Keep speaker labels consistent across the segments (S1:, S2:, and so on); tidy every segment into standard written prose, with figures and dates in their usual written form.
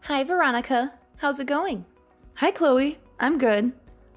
S1: Hi, Veronica. How's it going?
S2: Hi, Chloe. I'm good.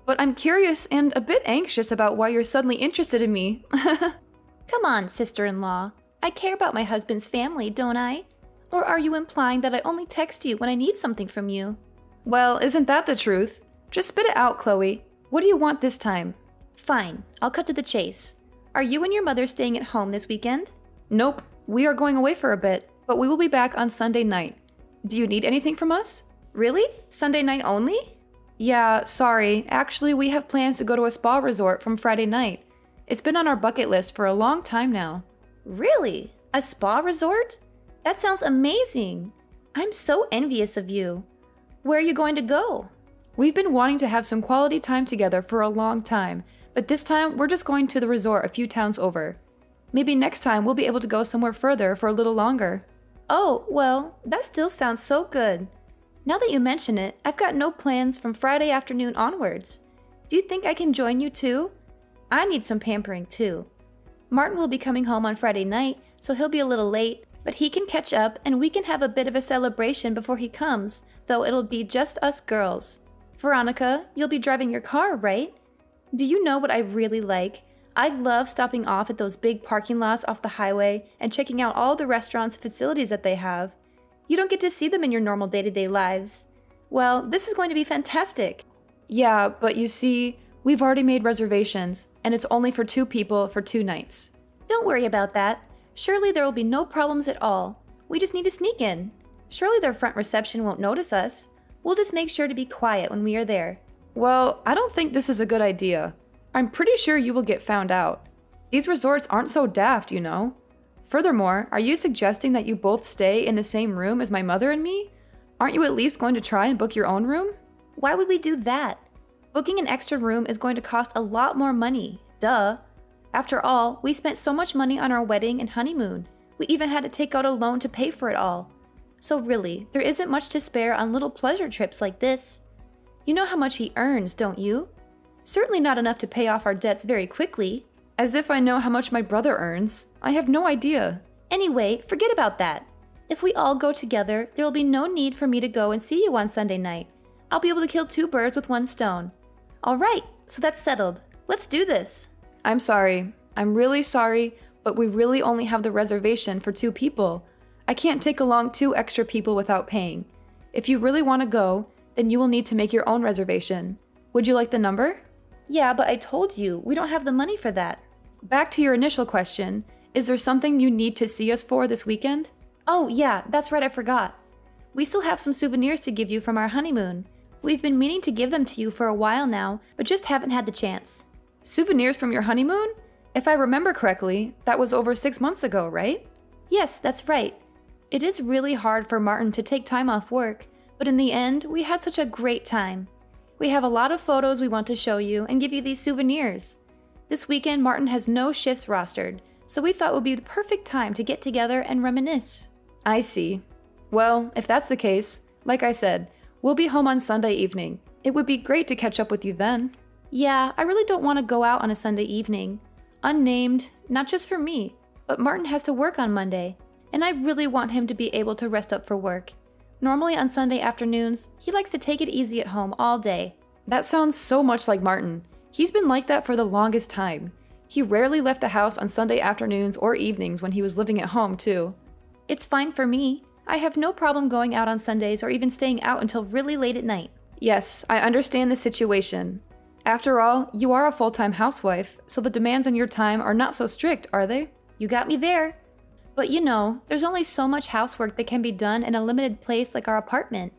S2: But I'm curious and a bit anxious about why you're suddenly interested in me.
S1: Come on, sister-in-law. I care about my husband's family, don't I? Or are you implying that I only text you when I need something from you?
S2: Well, isn't that the truth? Just spit it out, Chloe. What do you want this time?
S1: Fine, I'll cut to the chase. Are you and your mother staying at home this weekend?
S2: Nope. We are going away for a bit, but we will be back on Sunday night. Do you need anything from us?
S1: Really? Sunday night only?
S2: Yeah, sorry. Actually, we have plans to go to a spa resort from Friday night. It's been on our bucket list for a long time now.
S1: Really? A spa resort? That sounds amazing. I'm so envious of you. Where are you going to go?
S2: We've been wanting to have some quality time together for a long time, but this time we're just going to the resort a few towns over. Maybe next time we'll be able to go somewhere further for a little longer.
S1: Oh, well, that still sounds so good. Now that you mention it, I've got no plans from Friday afternoon onwards. Do you think I can join you too? I need some pampering too. Martin will be coming home on Friday night, so he'll be a little late, but he can catch up and we can have a bit of a celebration before he comes, though it'll be just us girls. Veronica, you'll be driving your car, right? Do you know what I really like? I love stopping off at those big parking lots off the highway and checking out all the restaurants and facilities that they have. You don't get to see them in your normal day-to-day lives. Well, this is going to be fantastic.
S2: Yeah, but you see, we've already made reservations, and it's only for 2 people for 2 nights.
S1: Don't worry about that. Surely there will be no problems at all. We just need to sneak in. Surely their front reception won't notice us. We'll just make sure to be quiet when we are there.
S2: Well, I don't think this is a good idea. I'm pretty sure you will get found out. These resorts aren't so daft, you know. Furthermore, are you suggesting that you both stay in the same room as my mother and me? Aren't you at least going to try and book your own room?
S1: Why would we do that? Booking an extra room is going to cost a lot more money. Duh. After all, we spent so much money on our wedding and honeymoon. We even had to take out a loan to pay for it all. So really, there isn't much to spare on little pleasure trips like this. You know how much he earns, don't you? Certainly not enough to pay off our debts very quickly.
S2: As if I know how much my brother earns. I have no idea.
S1: Anyway, forget about that. If we all go together, there will be no need for me to go and see you on Sunday night. I'll be able to kill 2 birds with 1 stone. All right, so that's settled. Let's do this.
S2: I'm sorry. I'm really sorry, but we really only have the reservation for 2 people. I can't take along 2 extra people without paying. If you really want to go, then you will need to make your own reservation. Would you like the number?
S1: Yeah, but I told you, we don't have the money for that.
S2: Back to your initial question, is there something you need to see us for this weekend?
S1: Oh, yeah, that's right, I forgot. We still have some souvenirs to give you from our honeymoon. We've been meaning to give them to you for a while now, but just haven't had the chance.
S2: Souvenirs from your honeymoon? If I remember correctly, that was over 6 months ago, right?
S1: Yes, that's right. It is really hard for Martin to take time off work, but in the end, we had such a great time. We have a lot of photos we want to show you and give you these souvenirs. This weekend, Martin has no shifts rostered, so we thought it would be the perfect time to get together and reminisce.
S2: I see. Well, if that's the case, like I said, we'll be home on Sunday evening. It would be great to catch up with you then.
S1: Yeah, I really don't want to go out on a Sunday evening. Unnamed, not just for me, but Martin has to work on Monday, and I really want him to be able to rest up for work. Normally on Sunday afternoons, he likes to take it easy at home all day.
S2: That sounds so much like Martin. He's been like that for the longest time. He rarely left the house on Sunday afternoons or evenings when he was living at home, too.
S1: It's fine for me. I have no problem going out on Sundays or even staying out until really late at night.
S2: Yes, I understand the situation. After all, you are a full-time housewife, so the demands on your time are not so strict, are they?
S1: You got me there. But you know, there's only so much housework that can be done in a limited place like our apartment.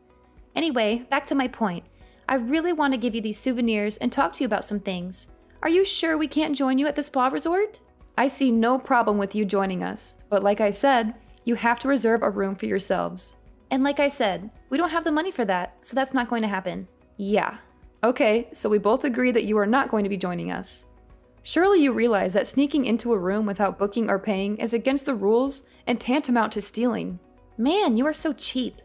S1: Anyway, back to my point. I really want to give you these souvenirs and talk to you about some things. Are you sure we can't join you at the spa resort?
S2: I see no problem with you joining us, but like I said, you have to reserve a room for yourselves.
S1: And like I said, we don't have the money for that, so that's not going to happen.
S2: Yeah. Okay, so we both agree that you are not going to be joining us. Surely you realize that sneaking into a room without booking or paying is against the rules and tantamount to stealing.
S1: Man, you are so cheap.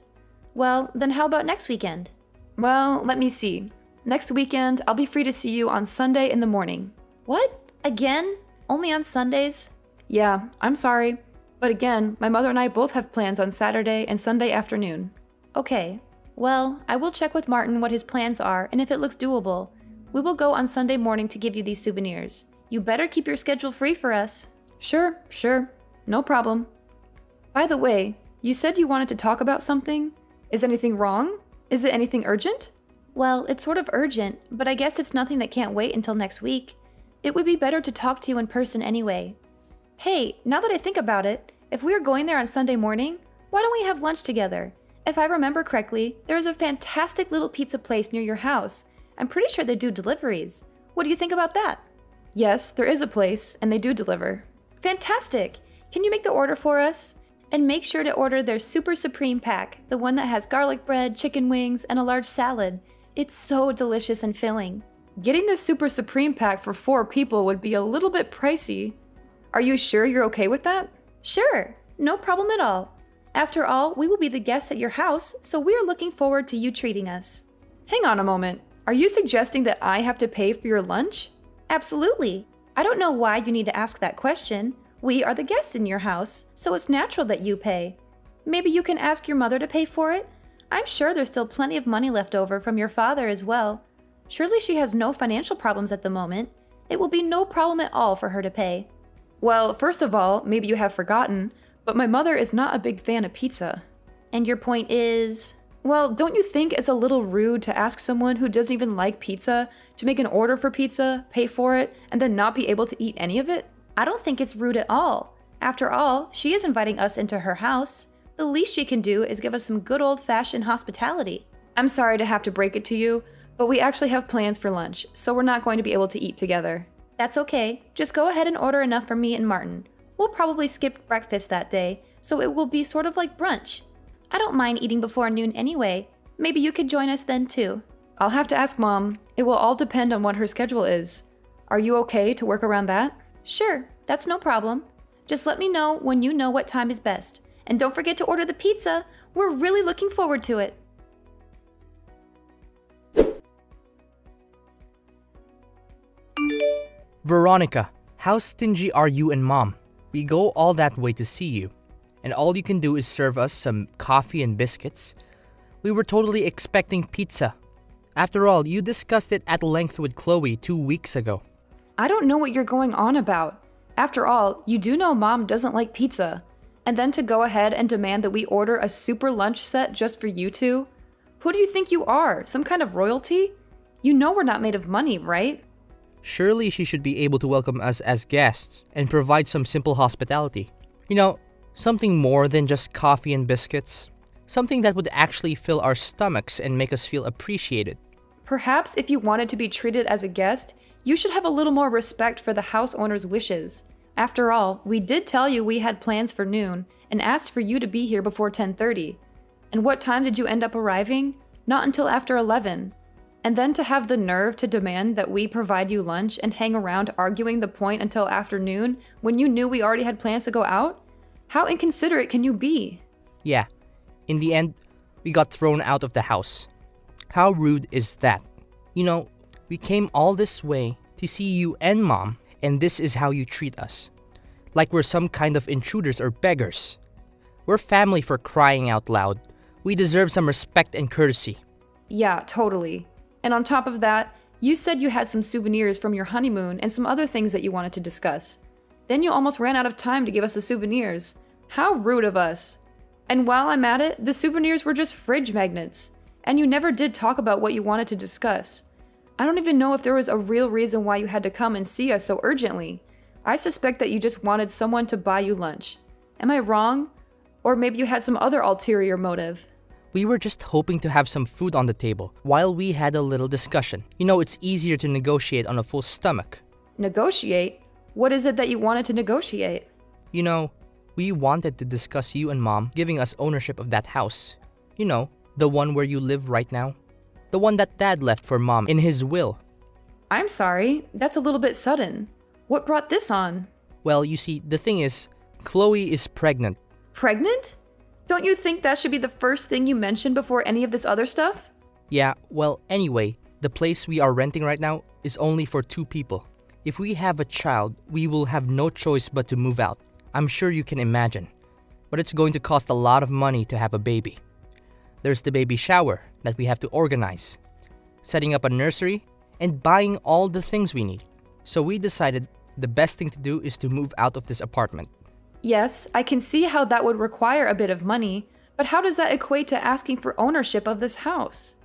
S1: Well, then how about next weekend?
S2: Well, let me see. Next weekend, I'll be free to see you on Sunday in the morning.
S1: What? Again? Only on Sundays?
S2: Yeah, I'm sorry. But again, my mother and I both have plans on Saturday and Sunday afternoon.
S1: Okay, Well, I will check with Martin what his plans are and if it looks doable. We will go on Sunday morning to give you these souvenirs. You better keep your schedule free for us.
S2: Sure. No problem. By the way, you said you wanted to talk about something? Is anything wrong? Is it anything urgent?
S1: Well, it's sort of urgent, but I guess it's nothing that can't wait until next week. It would be better to talk to you in person anyway. Hey, now that I think about it, if we are going there on Sunday morning, why don't we have lunch together? If I remember correctly, there is a fantastic little pizza place near your house. I'm pretty sure they do deliveries. What do you think about that?
S2: Yes, there is a place, and they do deliver.
S1: Fantastic! Can you make the order for us? And make sure to order their Super Supreme pack, the one that has garlic bread, chicken wings, and a large salad. It's so delicious and filling.
S2: Getting the Super Supreme pack for 4 people would be a little bit pricey. Are you sure you're okay with that?
S1: Sure, no problem at all. After all, we will be the guests at your house, so we are looking forward to you treating us.
S2: Hang on a moment. Are you suggesting that I have to pay for your lunch?
S1: Absolutely. I don't know why you need to ask that question. We are the guests in your house, so it's natural that you pay. Maybe you can ask your mother to pay for it? I'm sure there's still plenty of money left over from your father as well. Surely she has no financial problems at the moment. It will be no problem at all for her to pay.
S2: Well, first of all, maybe you have forgotten, but my mother is not a big fan of pizza.
S1: And your point is?
S2: Well, don't you think it's a little rude to ask someone who doesn't even like pizza to make an order for pizza, pay for it, and then not be able to eat any of it?
S1: I don't think it's rude at all. After all, she is inviting us into her house. The least she can do is give us some good old-fashioned hospitality.
S2: I'm sorry to have to break it to you, but we actually have plans for lunch, so we're not going to be able to eat together.
S1: That's okay. Just go ahead and order enough for me and Martin. We'll probably skip breakfast that day, so it will be sort of like brunch. I don't mind eating before noon anyway. Maybe you could join us then too.
S2: I'll have to ask Mom. It will all depend on what her schedule is. Are you okay to work around that?
S1: Sure, that's no problem. Just let me know when you know what time is best. And don't forget to order the pizza. We're really looking forward to it.
S3: Veronica, how stingy are you and Mom? We go all that way to see you, and all you can do is serve us some coffee and biscuits. We were totally expecting pizza. After all, you discussed it at length with Chloe 2 weeks ago.
S2: I don't know what you're going on about. After all, you do know Mom doesn't like pizza. And then to go ahead and demand that we order a super lunch set just for you two? Who do you think you are? Some kind of royalty? You know we're not made of money, right?
S3: Surely she should be able to welcome us as guests and provide some simple hospitality. You know, something more than just coffee and biscuits. Something that would actually fill our stomachs and make us feel appreciated.
S2: Perhaps if you wanted to be treated as a guest, you should have a little more respect for the house owner's wishes. After all, we did tell you we had plans for noon and asked for you to be here before 10:30. And what time did you end up arriving? Not until after 11. And then to have the nerve to demand that we provide you lunch and hang around arguing the point until afternoon when you knew we already had plans to go out? How inconsiderate can you be?
S3: Yeah, in the end, we got thrown out of the house. How rude is that? You know, we came all this way to see you and Mom, and this is how you treat us. Like we're some kind of intruders or beggars. We're family, for crying out loud. We deserve some respect and courtesy.
S2: Yeah, totally. And on top of that, you said you had some souvenirs from your honeymoon and some other things that you wanted to discuss. Then you almost ran out of time to give us the souvenirs. How rude of us. And while I'm at it, the souvenirs were just fridge magnets. And you never did talk about what you wanted to discuss. I don't even know if there was a real reason why you had to come and see us so urgently. I suspect that you just wanted someone to buy you lunch. Am I wrong? Or maybe you had some other ulterior motive.
S3: We were just hoping to have some food on the table while we had a little discussion. You know, it's easier to negotiate on a full stomach.
S2: Negotiate? What is it that you wanted to negotiate?
S3: You know, we wanted to discuss you and Mom giving us ownership of that house. You know, the one where you live right now. The one that Dad left for Mom in his will.
S2: I'm sorry, that's a little bit sudden. What brought this on?
S3: Well, you see, the thing is, Chloe is pregnant.
S2: Pregnant? Don't you think that should be the first thing you mention before any of this other stuff?
S3: Yeah, well, anyway, the place we are renting right now is only for 2 people. If we have a child, we will have no choice but to move out. I'm sure you can imagine. But it's going to cost a lot of money to have a baby. There's the baby shower that we have to organize, setting up a nursery, and buying all the things we need. So we decided the best thing to do is to move out of this apartment.
S2: Yes, I can see how that would require a bit of money, but how does that equate to asking for ownership of this house?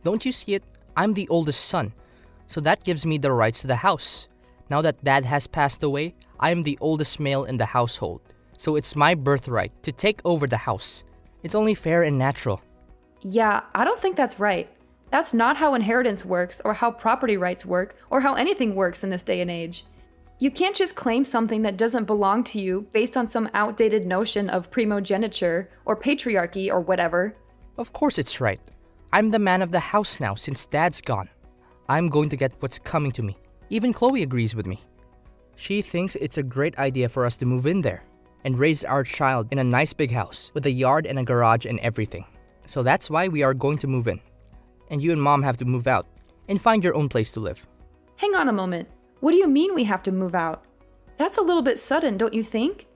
S3: Don't you see it? I'm the oldest son, so that gives me the rights to the house. Now that Dad has passed away, I am the oldest male in the household, so it's my birthright to take over the house. It's only fair and natural.
S2: Yeah, I don't think that's right. That's not how inheritance works, or how property rights work, or how anything works in this day and age. You can't just claim something that doesn't belong to you based on some outdated notion of primogeniture, or patriarchy, or whatever.
S3: Of course it's right. I'm the man of the house now since Dad's gone. I'm going to get what's coming to me. Even Chloe agrees with me. She thinks it's a great idea for us to move in there and raise our child in a nice big house with a yard and a garage and everything. So that's why we are going to move in. And you and Mom have to move out and find your own place to live.
S2: Hang on a moment. What do you mean we have to move out? That's a little bit sudden, don't you think?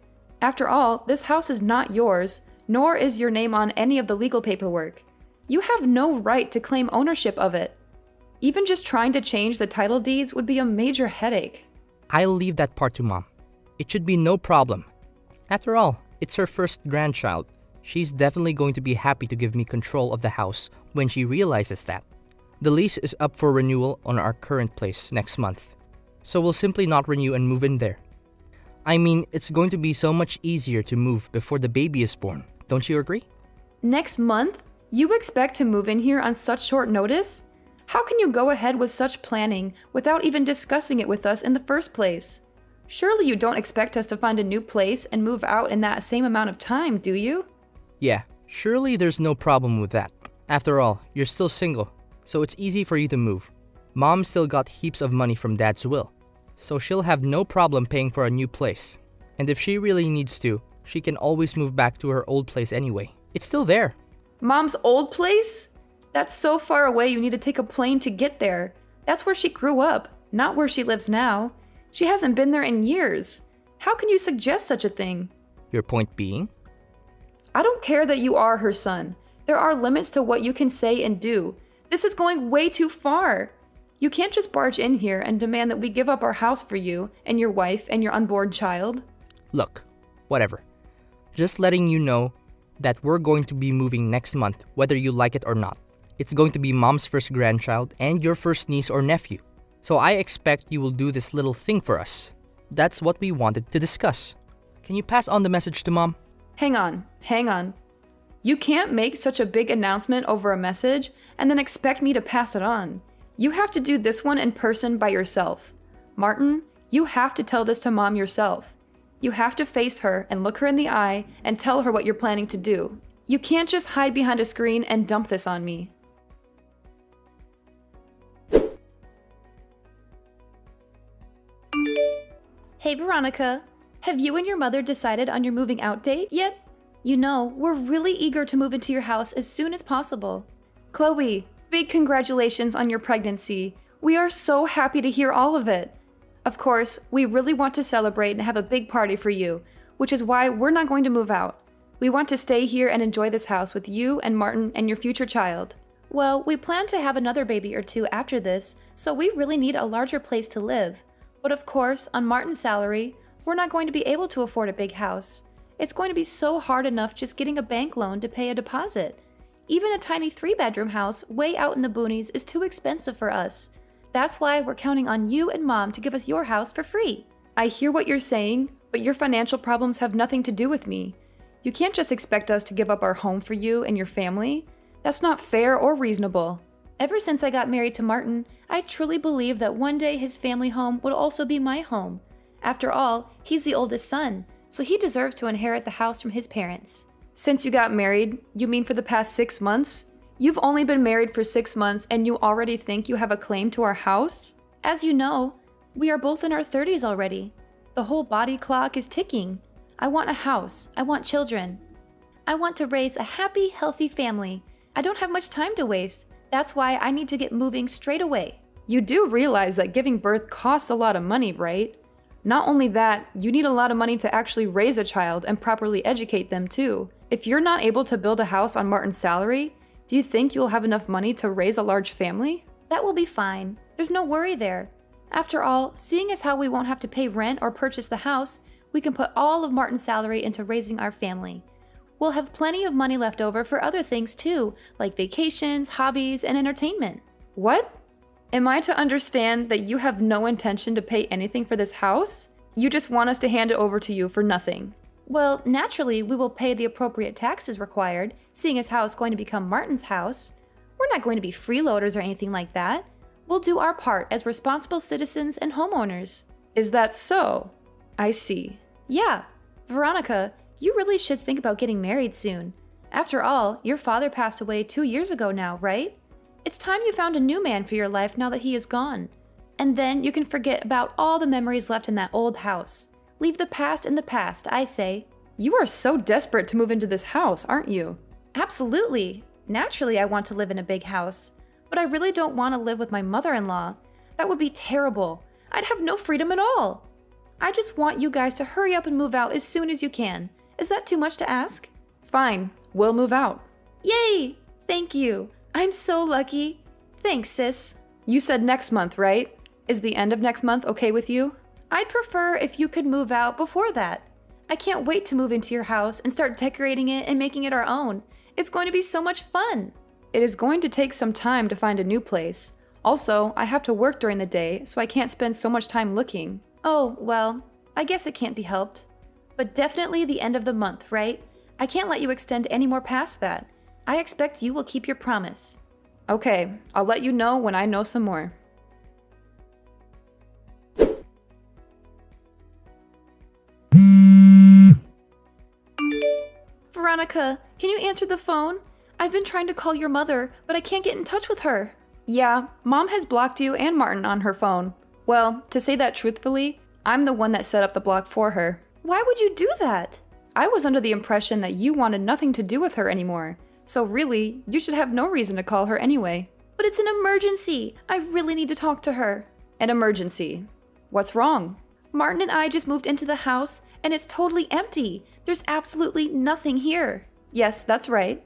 S2: After all, this house is not yours, nor is your name on any of the legal paperwork. You have no right to claim ownership of it. Even just trying to change the title deeds would be a major headache.
S3: I'll leave that part to Mom. It should be no problem. After all, it's her first grandchild. She's definitely going to be happy to give me control of the house when she realizes that. The lease is up for renewal on our current place next month, so we'll simply not renew and move in there. I mean, it's going to be so much easier to move before the baby is born. Don't you agree?
S2: Next month? You expect to move in here on such short notice? How can you go ahead with such planning without even discussing it with us in the first place? Surely you don't expect us to find a new place and move out in that same amount of time, do you?
S3: Yeah, surely there's no problem with that. After all, you're still single, so it's easy for you to move. Mom still got heaps of money from Dad's will, so she'll have no problem paying for a new place. And if she really needs to, she can always move back to her old place anyway. It's still there.
S2: Mom's old place? That's so far away you need to take a plane to get there. That's where she grew up, not where she lives now. She hasn't been there in years. How can you suggest such a thing?
S3: Your point being?
S2: I don't care that you are her son. There are limits to what you can say and do. This is going way too far. You can't just barge in here and demand that we give up our house for you and your wife and your unborn child.
S3: Look, whatever. Just letting you know that we're going to be moving next month, whether you like it or not. It's going to be Mom's first grandchild and your first niece or nephew. So I expect you will do this little thing for us. That's what we wanted to discuss. Can you pass on the message to Mom?
S2: Hang on. You can't make such a big announcement over a message and then expect me to pass it on. You have to do this one in person by yourself. Martin, you have to tell this to Mom yourself. You have to face her and look her in the eye and tell her what you're planning to do. You can't just hide behind a screen and dump this on me.
S1: Hey Veronica, have you and your mother decided on your moving out date yet? You know, we're really eager to move into your house as soon as possible.
S2: Chloe, big congratulations on your pregnancy. We are so happy to hear all of it. Of course, we really want to celebrate and have a big party for you, which is why we're not going to move out. We want to stay here and enjoy this house with you and Martin and your future child.
S1: Well, we plan to have another baby or two after this, so we really need a larger place to live. But of course, on Martin's salary, we're not going to be able to afford a big house. It's going to be so hard enough just getting a bank loan to pay a deposit. Even a tiny 3-bedroom house way out in the boonies is too expensive for us. That's why we're counting on you and Mom to give us your house for free.
S2: I hear what you're saying, but your financial problems have nothing to do with me. You can't just expect us to give up our home for you and your family. That's not fair or reasonable.
S1: Ever since I got married to Martin, I truly believed that one day his family home would also be my home. After all, he's the oldest son, so he deserves to inherit the house from his parents.
S2: Since you got married, you mean for the past 6 months? You've only been married for 6 months and you already think you have a claim to our house?
S1: As you know, we are both in our 30s already. The whole body clock is ticking. I want a house. I want children. I want to raise a happy, healthy family. I don't have much time to waste. That's why I need to get moving straight away.
S2: You do realize that giving birth costs a lot of money, right? Not only that, you need a lot of money to actually raise a child and properly educate them too. If you're not able to build a house on Martin's salary, Do you think you'll have enough money to raise a large family?
S1: That will be fine. There's no worry there. After all, seeing as how we won't have to pay rent or purchase the house, we can put all of Martin's salary into raising our family. We'll have plenty of money left over for other things too, like vacations, hobbies, and entertainment.
S2: What? Am I to understand that you have no intention to pay anything for this house? You just want us to hand it over to you for nothing.
S1: Well, naturally, we will pay the appropriate taxes required, seeing as how it's going to become Martin's house. We're not going to be freeloaders or anything like that. We'll do our part as responsible citizens and homeowners.
S2: Is that so? I see.
S1: Yeah. Veronica, you really should think about getting married soon. After all, your father passed away 2 years ago now, right? It's time you found a new man for your life now that he is gone. And then you can forget about all the memories left in that old house. Leave the past in the past, I say.
S2: You are so desperate to move into this house, aren't you?
S1: Absolutely. Naturally, I want to live in a big house. But I really don't want to live with my mother-in-law. That would be terrible. I'd have no freedom at all. I just want you guys to hurry up and move out as soon as you can. Is that too much to ask?
S2: Fine, we'll move out.
S1: Yay! Thank you. I'm so lucky. Thanks, sis.
S2: You said next month, right? Is the end of next month okay with you?
S1: I'd prefer if you could move out before that. I can't wait to move into your house and start decorating it and making it our own. It's going to be so much fun.
S2: It is going to take some time to find a new place. Also, I have to work during the day, so I can't spend so much time looking.
S1: Oh, well, I guess it can't be helped. But definitely the end of the month, right? I can't let you extend any more past that. I expect you will keep your promise.
S2: Okay, I'll let you know when I know some more.
S1: Veronica, can you answer the phone? I've been trying to call your mother, but I can't get in touch with her.
S2: Yeah, Mom has blocked you and Martin on her phone. Well, to say that truthfully, I'm the one that set up the block for her.
S1: Why would you do that?
S2: I was under the impression that you wanted nothing to do with her anymore. So really, you should have no reason to call her anyway.
S1: But it's an emergency. I really need to talk to her.
S2: An emergency. What's wrong?
S1: Martin and I just moved into the house, and it's totally empty. There's absolutely nothing here.
S2: Yes, that's right.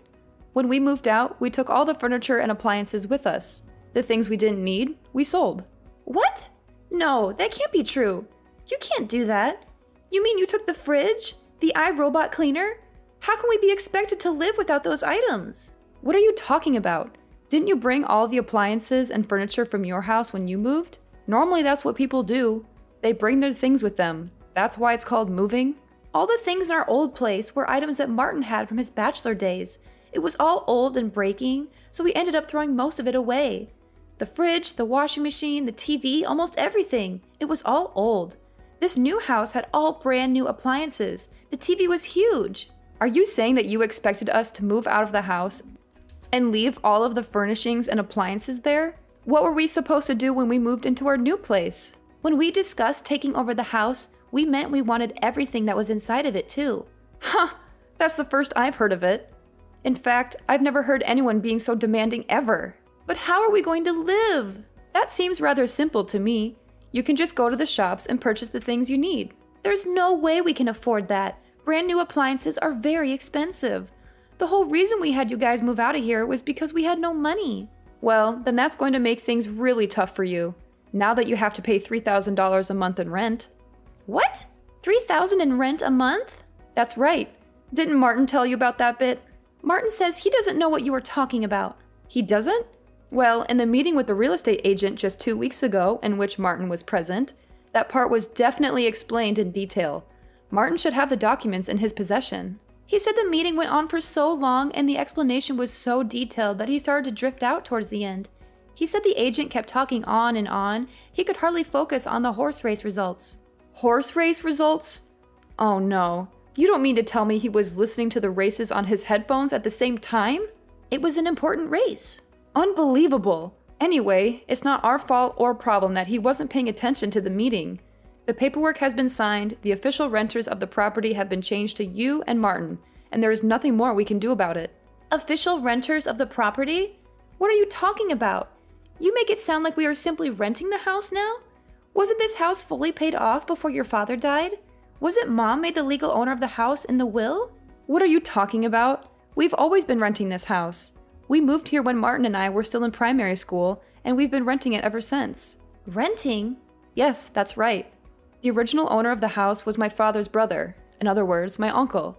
S2: When we moved out, we took all the furniture and appliances with us. The things we didn't need, we sold.
S1: What? No, that can't be true. You can't do that. You mean you took the fridge? The iRobot cleaner? How can we be expected to live without those items?
S2: What are you talking about? Didn't you bring all the appliances and furniture from your house when you moved? Normally that's what people do. They bring their things with them. That's why it's called moving.
S1: All the things in our old place were items that Martin had from his bachelor days. It was all old and breaking, so we ended up throwing most of it away. The fridge, the washing machine, the TV, almost everything. It was all old. This new house had all brand new appliances. The TV was huge.
S2: Are you saying that you expected us to move out of the house and leave all of the furnishings and appliances there? What were we supposed to do when we moved into our new place?
S1: When we discussed taking over the house, we meant we wanted everything that was inside of it too.
S2: Huh, that's the first I've heard of it. In fact, I've never heard anyone being so demanding ever.
S1: But how are we going to live?
S2: That seems rather simple to me. You can just go to the shops and purchase the things you need.
S1: There's no way we can afford that. Brand new appliances are very expensive. The whole reason we had you guys move out of here was because we had no money.
S2: Well, then that's going to make things really tough for you, now that you have to pay $3,000 a month in rent.
S1: What? $3,000 in rent a month?
S2: That's right. Didn't Martin tell you about that bit?
S1: Martin says he doesn't know what you were talking about.
S2: He doesn't? Well, in the meeting with the real estate agent just 2 weeks ago, in which Martin was present, that part was definitely explained in detail. Martin should have the documents in his possession.
S1: He said the meeting went on for so long and the explanation was so detailed that he started to drift out towards the end. He said the agent kept talking on and on. He could hardly focus on the horse race results.
S2: Horse race results? Oh no. You don't mean to tell me he was listening to the races on his headphones at the same time?
S1: It was an important race.
S2: Unbelievable. Anyway, it's not our fault or problem that he wasn't paying attention to the meeting. The paperwork has been signed, the official renters of the property have been changed to you and Martin, and there is nothing more we can do about it.
S1: Official renters of the property? What are you talking about? You make it sound like we are simply renting the house now? Wasn't this house fully paid off before your father died? Wasn't Mom made the legal owner of the house in the will?
S2: What are you talking about? We've always been renting this house. We moved here when Martin and I were still in primary school, and we've been renting it ever since.
S1: Renting?
S2: Yes, that's right. The original owner of the house was my father's brother, in other words, my uncle.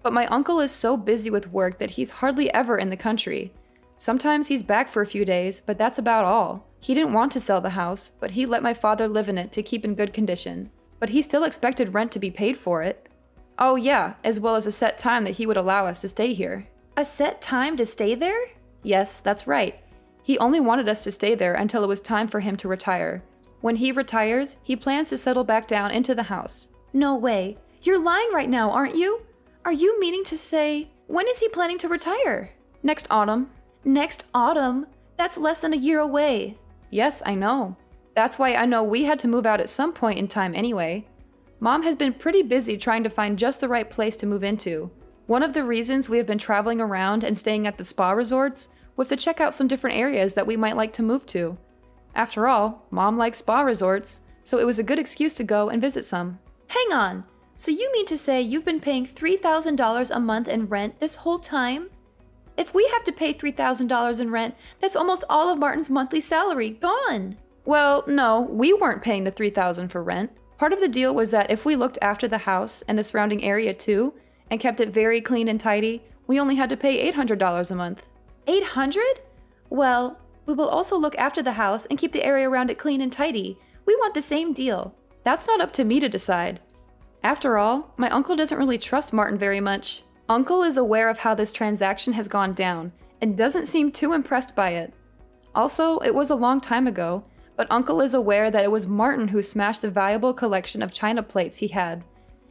S2: But my uncle is so busy with work that he's hardly ever in the country. Sometimes he's back for a few days, but that's about all. He didn't want to sell the house, but he let my father live in it to keep in good condition. But he still expected rent to be paid for it. Oh yeah, as well as a set time that he would allow us to stay here.
S1: A set time to stay there?
S2: Yes, that's right. He only wanted us to stay there until it was time for him to retire. When he retires, he plans to settle back down into the house.
S1: No way. You're lying right now, aren't you? Are you meaning to say, when is he planning to retire?
S2: Next autumn.
S1: Next autumn? That's less than a year away.
S2: Yes, I know. That's why I know we had to move out at some point in time anyway. Mom has been pretty busy trying to find just the right place to move into. One of the reasons we have been traveling around and staying at the spa resorts was to check out some different areas that we might like to move to. After all, Mom likes spa resorts, so it was a good excuse to go and visit some.
S1: Hang on. So you mean to say you've been paying $3,000 a month in rent this whole time? If we have to pay $3,000 in rent, that's almost all of Martin's monthly salary gone.
S2: Well, no, we weren't paying the $3,000 for rent. Part of the deal was that if we looked after the house and the surrounding area too, and kept it very clean and tidy, we only had to pay $800 a month.
S1: $800? Well, we will also look after the house and keep the area around it clean and tidy. We want the same deal.
S2: That's not up to me to decide. After all, my uncle doesn't really trust Martin very much. Uncle is aware of how this transaction has gone down and doesn't seem too impressed by it. Also, it was a long time ago, but Uncle is aware that it was Martin who smashed the valuable collection of china plates he had.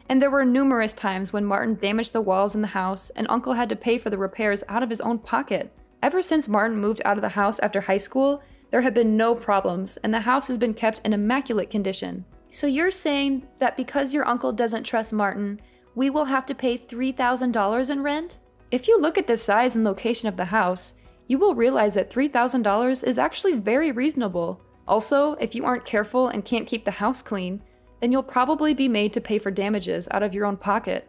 S2: And there were numerous times when Martin damaged the walls in the house and Uncle had to pay for the repairs out of his own pocket. Ever since Martin moved out of the house after high school, there have been no problems and the house has been kept in immaculate condition.
S1: So you're saying that because your uncle doesn't trust Martin, we will have to pay $3,000 in rent?
S2: If you look at the size and location of the house, you will realize that $3,000 is actually very reasonable. Also, if you aren't careful and can't keep the house clean, then you'll probably be made to pay for damages out of your own pocket.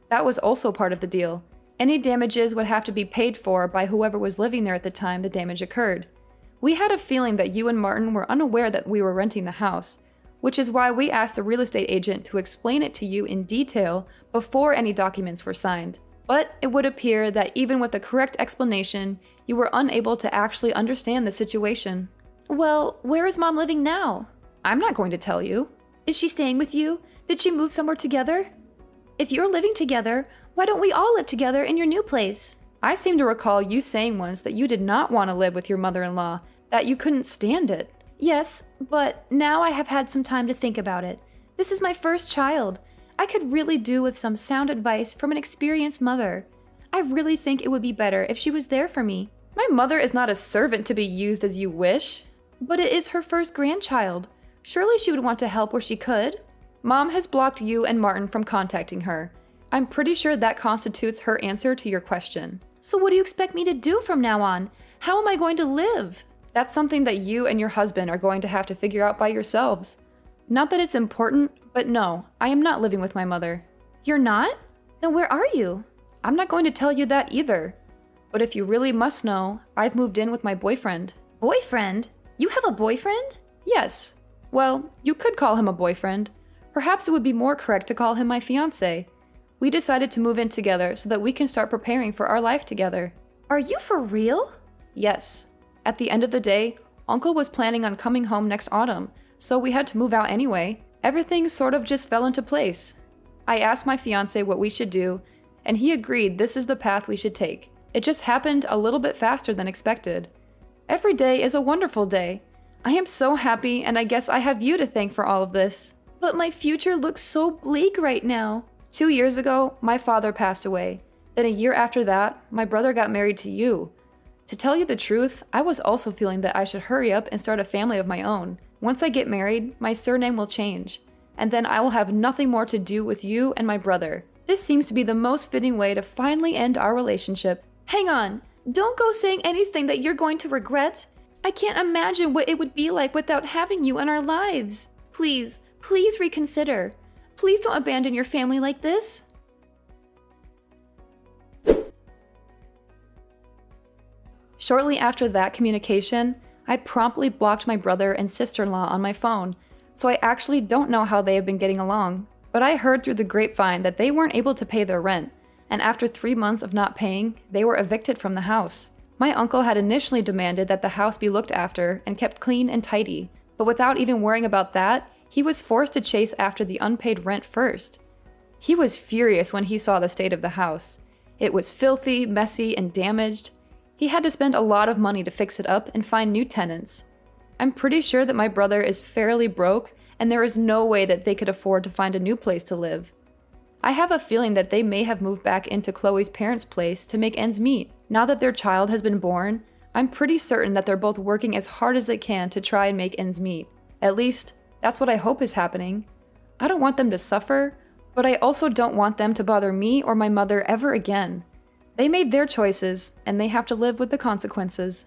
S2: That was also part of the deal. Any damages would have to be paid for by whoever was living there at the time the damage occurred. We had a feeling that you and Martin were unaware that we were renting the house, which is why we asked the real estate agent to explain it to you in detail before any documents were signed. But it would appear that even with the correct explanation, you were unable to actually understand the situation.
S1: Well, where is Mom living now?
S2: I'm not going to tell you.
S1: Is she staying with you? Did she move somewhere together? If you're living together, why don't we all live together in your new place?
S2: I seem to recall you saying once that you did not want to live with your mother-in-law, that you couldn't stand it.
S1: Yes, but now I have had some time to think about it. This is my first child. I could really do with some sound advice from an experienced mother. I really think it would be better if she was there for me.
S2: My mother is not a servant to be used as you wish.
S1: But it is her first grandchild. Surely she would want to help where she could.
S2: Mom has blocked you and Martin from contacting her. I'm pretty sure that constitutes her answer to your question.
S1: So what do you expect me to do from now on? How am I going to live?
S2: That's something that you and your husband are going to have to figure out by yourselves. Not that it's important, but no, I am not living with my mother.
S1: You're not? Then where are you?
S2: I'm not going to tell you that either. But if you really must know, I've moved in with my boyfriend.
S1: Boyfriend? You have a boyfriend?
S2: Yes. Well, you could call him a boyfriend. Perhaps it would be more correct to call him my fiancé. We decided to move in together so that we can start preparing for our life together.
S1: Are you for real?
S2: Yes. At the end of the day, Uncle was planning on coming home next autumn, so we had to move out anyway. Everything sort of just fell into place. I asked my fiancé what we should do, and he agreed this is the path we should take. It just happened a little bit faster than expected. Every day is a wonderful day. I am so happy, and I guess I have you to thank for all of this.
S1: But my future looks so bleak right now.
S2: 2 years ago, my father passed away. Then a year after that, my brother got married to you. To tell you the truth, I was also feeling that I should hurry up and start a family of my own. Once I get married, my surname will change, and then I will have nothing more to do with you and my brother. This seems to be the most fitting way to finally end our relationship.
S1: Hang on, don't go saying anything that you're going to regret. I can't imagine what it would be like without having you in our lives. Please, please reconsider. Please don't abandon your family like this.
S2: Shortly after that communication, I promptly blocked my brother and sister-in-law on my phone, so I actually don't know how they have been getting along. But I heard through the grapevine that they weren't able to pay their rent, and after 3 months of not paying, they were evicted from the house. My uncle had initially demanded that the house be looked after and kept clean and tidy, but without even worrying about that, he was forced to chase after the unpaid rent first. He was furious when he saw the state of the house. It was filthy, messy, and damaged. He had to spend a lot of money to fix it up and find new tenants. I'm pretty sure that my brother is fairly broke, and there is no way that they could afford to find a new place to live. I have a feeling that they may have moved back into Chloe's parents' place to make ends meet. Now that their child has been born, I'm pretty certain that they're both working as hard as they can to try and make ends meet. At least, that's what I hope is happening. I don't want them to suffer, but I also don't want them to bother me or my mother ever again. They made their choices, and they have to live with the consequences.